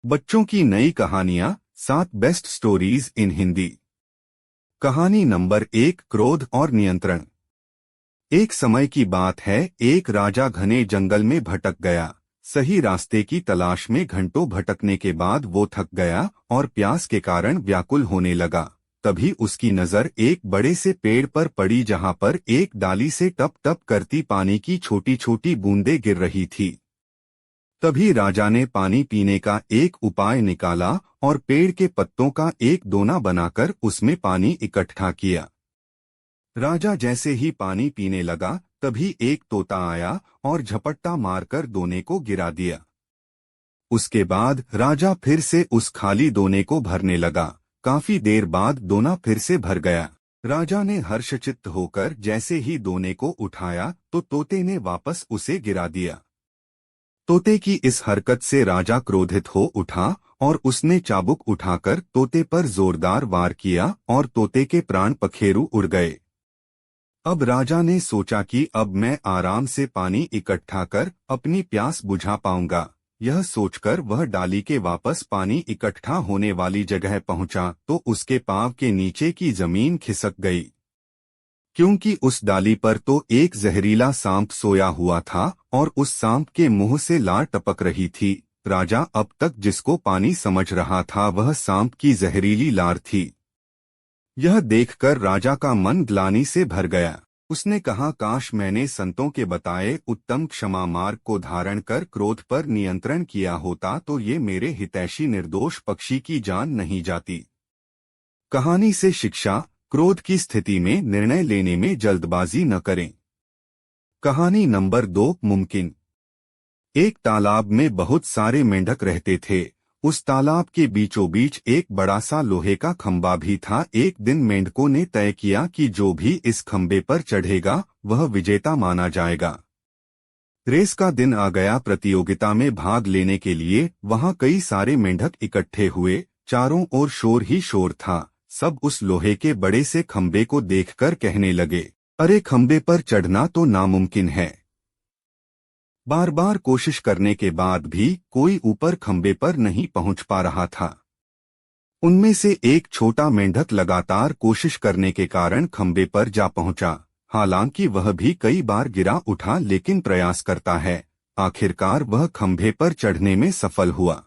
बच्चों की नई कहानियां 7 बेस्ट स्टोरीज इन हिंदी। कहानी नंबर 1, क्रोध और नियंत्रण। एक समय की बात है, एक राजा घने जंगल में भटक गया। सही रास्ते की तलाश में घंटों भटकने के बाद वो थक गया और प्यास के कारण व्याकुल होने लगा। तभी उसकी नजर एक बड़े से पेड़ पर पड़ी, जहां पर एक डाली से टप टप करती पानी की छोटी छोटी बूंदें गिर रही थी। तभी राजा ने पानी पीने का एक उपाय निकाला और पेड़ के पत्तों का एक दोना बनाकर उसमें पानी इकट्ठा किया। राजा जैसे ही पानी पीने लगा, तभी एक तोता आया और झपट्टा मारकर दोने को गिरा दिया। उसके बाद राजा फिर से उस खाली दोने को भरने लगा। काफी देर बाद दोना फिर से भर गया। राजा ने हर्षचित्त होकर जैसे ही दोने को उठाया तो तोते ने वापस उसे गिरा दिया। तोते की इस हरकत से राजा क्रोधित हो उठा और उसने चाबुक उठाकर तोते पर जोरदार वार किया और तोते के प्राण पखेरु उड़ गए। अब राजा ने सोचा कि अब मैं आराम से पानी इकट्ठा कर अपनी प्यास बुझा पाऊंगा। यह सोचकर वह डाली के वापस पानी इकट्ठा होने वाली जगह पहुंचा तो उसके पांव के नीचे की जमीन खिसक गई, क्योंकि उस डाली पर तो एक जहरीला सांप सोया हुआ था और उस सांप के मुंह से लार टपक रही थी। राजा अब तक जिसको पानी समझ रहा था वह सांप की जहरीली लार थी। यह देखकर राजा का मन ग्लानि से भर गया। उसने कहा, काश मैंने संतों के बताए उत्तम क्षमा मार्ग को धारण कर क्रोध पर नियंत्रण किया होता तो ये मेरे हितैषी निर्दोष पक्षी की जान नहीं जाती। कहानी से शिक्षा: क्रोध की स्थिति में निर्णय लेने में जल्दबाजी न करें। कहानी नंबर 2, मुमकिन। एक तालाब में बहुत सारे मेंढक रहते थे। उस तालाब के बीचों बीच एक बड़ा सा लोहे का खंबा भी था। एक दिन मेंढकों ने तय किया कि जो भी इस खंबे पर चढ़ेगा वह विजेता माना जाएगा। रेस का दिन आ गया। प्रतियोगिता में भाग लेने के लिए वहां कई सारे मेंढक इकट्ठे हुए। चारों ओर शोर ही शोर था। सब उस लोहे के बड़े से खंबे को देखकर कहने लगे, अरे खंबे पर चढ़ना तो नामुमकिन है। बार बार कोशिश करने के बाद भी कोई ऊपर खंबे पर नहीं पहुंच पा रहा था। उनमें से एक छोटा मेंढक लगातार कोशिश करने के कारण खंबे पर जा पहुंचा। हालांकि वह भी कई बार गिरा उठा, लेकिन प्रयास करता है। आखिरकार वह खंबे पर चढ़ने में सफल हुआ।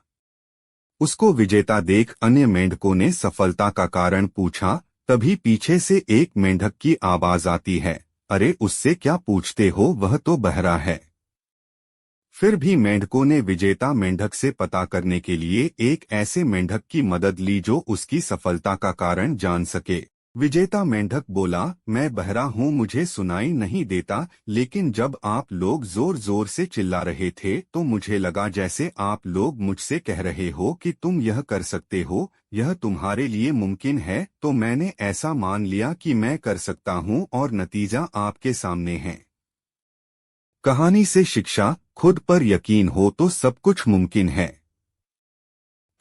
उसको विजेता देख अन्य मेंढकों ने सफलता का कारण पूछा। तभी पीछे से एक मेंढक की आवाज आती है, अरे उससे क्या पूछते हो, वह तो बहरा है। फिर भी मेंढकों ने विजेता मेंढक से पता करने के लिए एक ऐसे मेंढक की मदद ली जो उसकी सफलता का कारण जान सके। विजेता मेंढक बोला, मैं बहरा हूँ, मुझे सुनाई नहीं देता, लेकिन जब आप लोग जोर जोर से चिल्ला रहे थे तो मुझे लगा जैसे आप लोग मुझसे कह रहे हो कि तुम यह कर सकते हो, यह तुम्हारे लिए मुमकिन है, तो मैंने ऐसा मान लिया कि मैं कर सकता हूँ और नतीजा आपके सामने है। कहानी से शिक्षा: खुद पर यकीन हो तो सब कुछ मुमकिन है।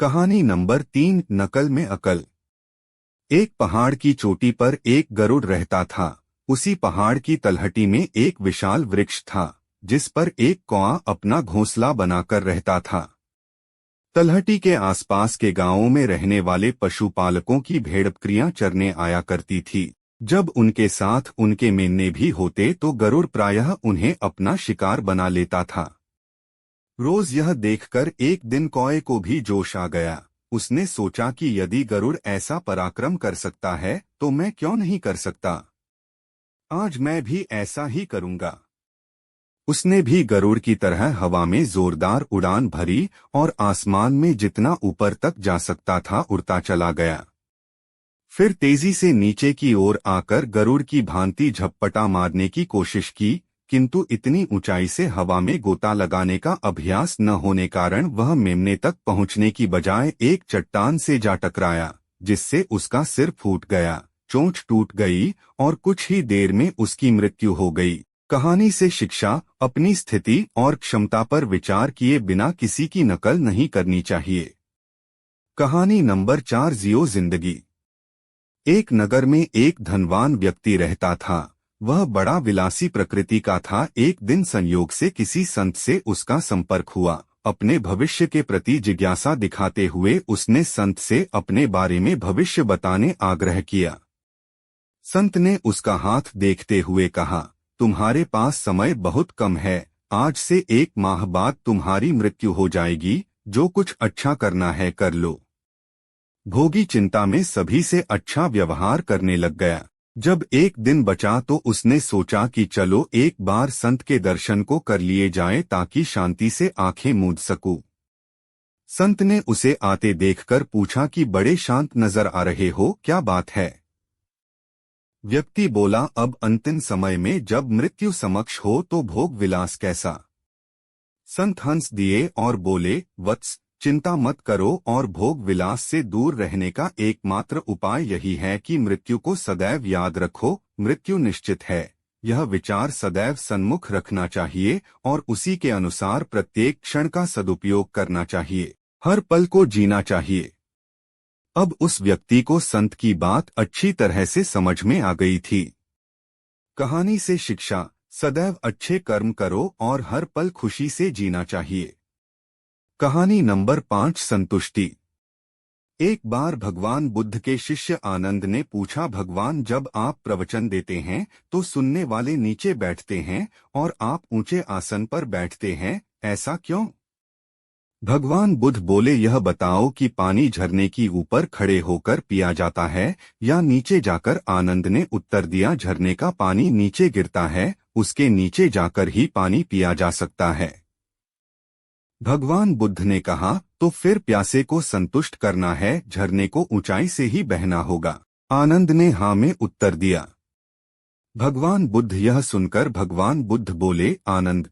कहानी नंबर 3, नकल में अकल। एक पहाड़ की चोटी पर एक गरुड़ रहता था। उसी पहाड़ की तलहटी में एक विशाल वृक्ष था, जिस पर एक कौआ अपना घोंसला बनाकर रहता था। तलहटी के आसपास के गांवों में रहने वाले पशुपालकों की भेड़ बकरियां चरने आया करती थी। जब उनके साथ उनके मेमने भी होते तो गरुड़ प्रायः उन्हें अपना शिकार बना लेता था। रोज यह देखकर एक दिन कौए को भी जोश आ गया। उसने सोचा कि यदि गरुड़ ऐसा पराक्रम कर सकता है तो मैं क्यों नहीं कर सकता। आज मैं भी ऐसा ही करूंगा। उसने भी गरुड़ की तरह हवा में जोरदार उड़ान भरी और आसमान में जितना ऊपर तक जा सकता था उड़ता चला गया। फिर तेजी से नीचे की ओर आकर गरुड़ की भांति झपट्टा मारने की कोशिश की, किंतु इतनी ऊंचाई से हवा में गोता लगाने का अभ्यास न होने कारण वह मेमने तक पहुंचने की बजाय एक चट्टान से जा टकराया, जिससे उसका सिर फूट गया, चोंच टूट गई और कुछ ही देर में उसकी मृत्यु हो गई। कहानी से शिक्षा: अपनी स्थिति और क्षमता पर विचार किए बिना किसी की नकल नहीं करनी चाहिए। कहानी नंबर 4, जियो जिंदगी। एक नगर में एक धनवान व्यक्ति रहता था। वह बड़ा विलासी प्रकृति का था। एक दिन संयोग से किसी संत से उसका संपर्क हुआ। अपने भविष्य के प्रति जिज्ञासा दिखाते हुए उसने संत से अपने बारे में भविष्य बताने आग्रह किया। संत ने उसका हाथ देखते हुए कहा, तुम्हारे पास समय बहुत कम है, आज से 1 माह बाद तुम्हारी मृत्यु हो जाएगी, जो कुछ अच्छा करना है कर लो। भोगी चिंता में सभी से अच्छा व्यवहार करने लग गया। जब एक दिन बचा तो उसने सोचा कि चलो एक बार संत के दर्शन को कर लिए जाए ताकि शांति से आंखें मूंद सकूं। संत ने उसे आते देखकर पूछा कि बड़े शांत नजर आ रहे हो, क्या बात है? व्यक्ति बोला, अब अंतिम समय में जब मृत्यु समक्ष हो तो भोग विलास कैसा? संत हंस दिए और बोले, वत्स, चिंता मत करो और भोग विलास से दूर रहने का एकमात्र उपाय यही है कि मृत्यु को सदैव याद रखो। मृत्यु निश्चित है, यह विचार सदैव सन्मुख रखना चाहिए और उसी के अनुसार प्रत्येक क्षण का सदुपयोग करना चाहिए, हर पल को जीना चाहिए। अब उस व्यक्ति को संत की बात अच्छी तरह से समझ में आ गई थी। कहानी से शिक्षा, सदैव अच्छे कर्म करो और हर पल खुशी से जीना चाहिए। कहानी नंबर 5, संतुष्टि। एक बार भगवान बुद्ध के शिष्य आनंद ने पूछा, भगवान, जब आप प्रवचन देते हैं तो सुनने वाले नीचे बैठते हैं और आप ऊंचे आसन पर बैठते हैं, ऐसा क्यों? भगवान बुद्ध बोले, यह बताओ कि पानी झरने की ऊपर खड़े होकर पिया जाता है या नीचे जाकर? आनंद ने उत्तर दिया, झरने का पानी नीचे गिरता है, उसके नीचे जाकर ही पानी पिया जा सकता है। भगवान बुद्ध ने कहा, तो फिर प्यासे को संतुष्ट करना है, झरने को ऊंचाई से ही बहना होगा। आनंद ने हाँ में उत्तर दिया। भगवान बुद्ध यह सुनकर भगवान बुद्ध बोले, आनंद,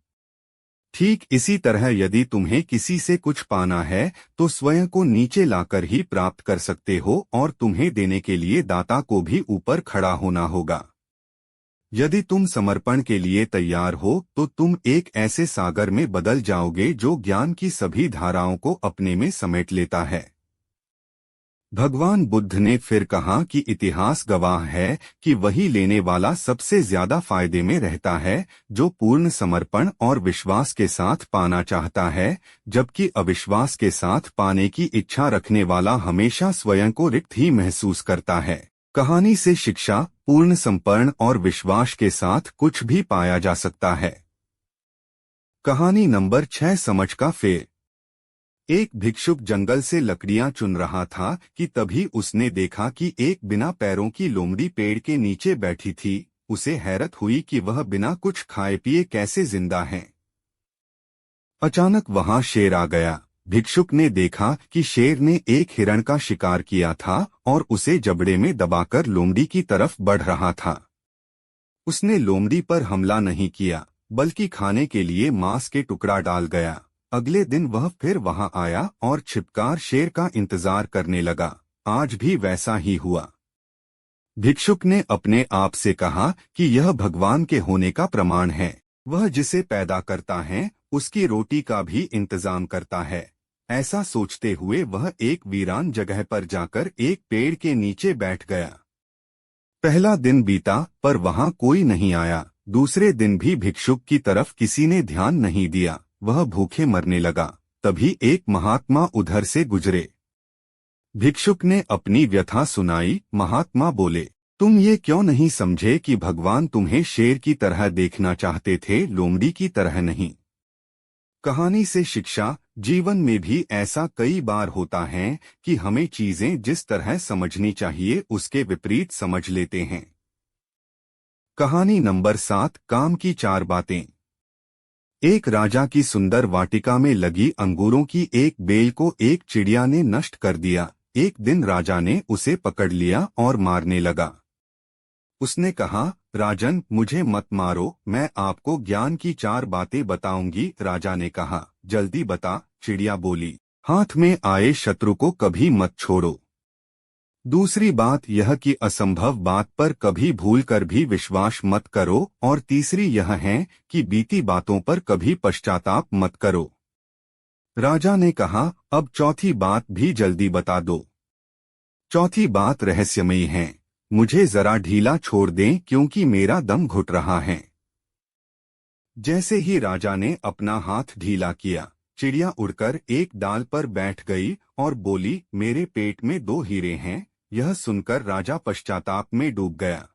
ठीक इसी तरह यदि तुम्हें किसी से कुछ पाना है तो स्वयं को नीचे लाकर ही प्राप्त कर सकते हो और तुम्हें देने के लिए दाता को भी ऊपर खड़ा होना होगा। यदि तुम समर्पण के लिए तैयार हो तो तुम एक ऐसे सागर में बदल जाओगे जो ज्ञान की सभी धाराओं को अपने में समेट लेता है। भगवान बुद्ध ने फिर कहा कि इतिहास गवाह है कि वही लेने वाला सबसे ज्यादा फायदे में रहता है जो पूर्ण समर्पण और विश्वास के साथ पाना चाहता है, जबकि अविश्वास के साथ पाने की इच्छा रखने वाला हमेशा स्वयं को रिक्त ही महसूस करता है। कहानी से शिक्षा, पूर्ण समर्पण और विश्वास के साथ कुछ भी पाया जा सकता है। कहानी नंबर 6, समझ का फेर। एक भिक्षुक जंगल से लकड़ियां चुन रहा था कि तभी उसने देखा कि एक बिना पैरों की लोमड़ी पेड़ के नीचे बैठी थी। उसे हैरत हुई कि वह बिना कुछ खाए पिए कैसे जिंदा है। अचानक वहां शेर आ गया। भिक्षुक ने देखा कि शेर ने एक हिरण का शिकार किया था और उसे जबड़े में दबाकर लोमड़ी की तरफ बढ़ रहा था। उसने लोमड़ी पर हमला नहीं किया, बल्कि खाने के लिए मांस के टुकड़ा डाल गया। अगले दिन वह फिर वहां आया और छिपकर शेर का इंतजार करने लगा। आज भी वैसा ही हुआ। भिक्षुक ने अपने आप से कहा कि यह भगवान के होने का प्रमाण है। वह जिसे पैदा करता है उसकी रोटी का भी इंतजाम करता है। ऐसा सोचते हुए वह एक वीरान जगह पर जाकर एक पेड़ के नीचे बैठ गया। पहला दिन बीता पर वहां कोई नहीं आया। दूसरे दिन भी भिक्षुक की तरफ किसी ने ध्यान नहीं दिया। वह भूखे मरने लगा। तभी एक महात्मा उधर से गुजरे। भिक्षुक ने अपनी व्यथा सुनाई। महात्मा बोले, तुम ये क्यों नहीं समझे कि भगवान तुम्हें शेर की तरह देखना चाहते थे, लोमड़ी की तरह नहीं। कहानी से शिक्षा, जीवन में भी ऐसा कई बार होता है कि हमें चीजें जिस तरह समझनी चाहिए उसके विपरीत समझ लेते हैं। कहानी नंबर 7, काम की 4 बातें। एक राजा की सुंदर वाटिका में लगी अंगूरों की एक बेल को एक चिड़िया ने नष्ट कर दिया। एक दिन राजा ने उसे पकड़ लिया और मारने लगा। उसने कहा, राजन, मुझे मत मारो, मैं आपको ज्ञान की 4 बातें बताऊंगी। राजा ने कहा, जल्दी बता। चिड़िया बोली, हाथ में आए शत्रु को कभी मत छोड़ो। दूसरी बात यह कि असंभव बात पर कभी भूल कर भी विश्वास मत करो। और तीसरी यह है कि बीती बातों पर कभी पश्चाताप मत करो। राजा ने कहा, अब चौथी बात भी जल्दी बता दो। चौथी बात रहस्यमयी है, मुझे जरा ढीला छोड़ दें क्योंकि मेरा दम घुट रहा है। जैसे ही राजा ने अपना हाथ ढीला किया, चिड़िया उड़कर एक डाल पर बैठ गई और बोली, मेरे पेट में 2 हीरे हैं। यह सुनकर राजा पश्चाताप में डूब गया।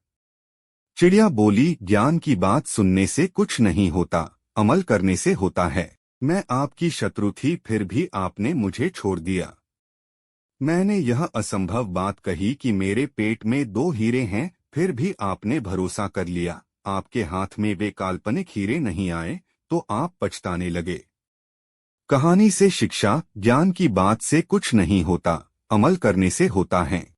चिड़िया बोली, ज्ञान की बात सुनने से कुछ नहीं होता, अमल करने से होता है। मैं आपकी शत्रु थी, फिर भी आपने मुझे छोड़ दिया। मैंने यह असंभव बात कही कि मेरे पेट में 2 हीरे हैं, फिर भी आपने भरोसा कर लिया। आपके हाथ में वे काल्पनिक हीरे नहीं आए तो आप पछताने लगे। कहानी से शिक्षा, ज्ञान की बात से कुछ नहीं होता, अमल करने से होता है।